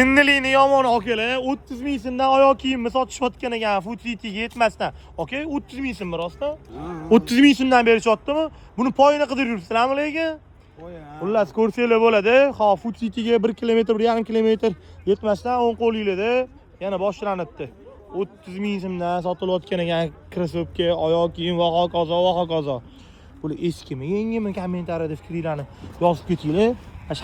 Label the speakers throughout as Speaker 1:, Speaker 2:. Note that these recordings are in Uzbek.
Speaker 1: Jinnilikni yomon akalar, 30 ming so'mdan oyoq kiyimni sotishayotgan ekan, Food City'ga yetmasdan. Okay, 30 ming so'm rostmi? 30 ming so'mdan berishyaptimi? Buni poyini qidirib yuribsizlarmi lekin? Xullas ko'rsanglar bo'ladi. Ha, Food City'ga 1 kilometr, 1,5 kilometr yetmasdan 10 qo'linglarda yana boshlanibdi. 30 ming so'mdan sotilayotgan ekan krossovka, oyoq kiyim va hokazo va hokazo. Bular eskimi, yangimi kommentariyada fikringlarni yozib ketinglar.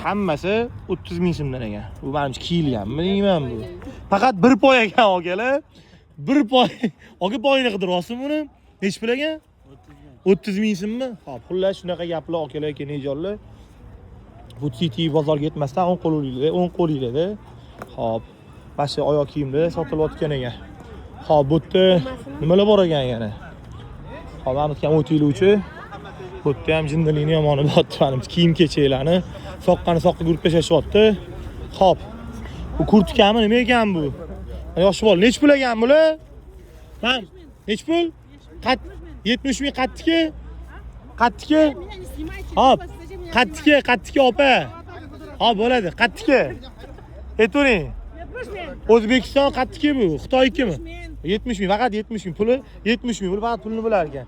Speaker 1: Hammasi 30 ming so'mdan ekan. Bu menimcha kiyilganmi deyman bu. Faqat bir poy ekan akalar. Bir poy. Oga poyini qidiryapsizmi buni? Nech pul ekan? 30 ming so'mmi? Xo'p, xullas shunaqa gaplar akalar, kenajonlar. Food City bozorga yetmasdan 10 qo'linglarda. Xo'p, mana shu oyoq kiyimlar sotilayotgan ekan. Xo'p, bu yerda nimalar bor ekan yana? Xo'p, mana bu ham o'taylikchi. Bu yerda ham jinnilikni yomoni bor, menimcha kiyim-kechaklarni soqqani soqqa guruh tashlashyapti. Xo'p. Bu kurtkami, nima ekan bu? Yosh bola, nech pul ekan bular? Ham, nech pul? 70 ming qattiki? Qattiki? Hop. Qattiki opa. Ha, bo'ladi, qattiki. Aytavering. O'zbekiston qattiki bu, Xitoykimi? 70 ming, faqat 70 ming puli, 70 ming. Bu faqat pulni bilar ekan.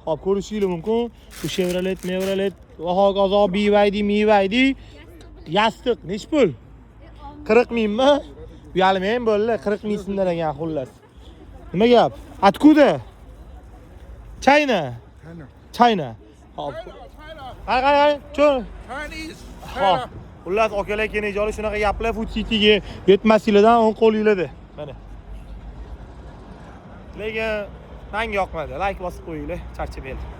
Speaker 1: Hop, ko'rishingiz mumkin. Bu Chevrolet, va hokazo, BYD, yastiq nech pul? 40 mingmi? Bu yalim ham bo'ldi, 40 ming so'mdan ekan xullas. Nima gap? Откуда? China. Hop. Qay, cho'l. Hop. Xullas akalar kenajonlar shunaqa gaplar Food City'ga yetmasligidan 10 qo'linglarda. Mana. Lekin menga yoqmadi. Like bosib qo'yinglar, charchamaylik.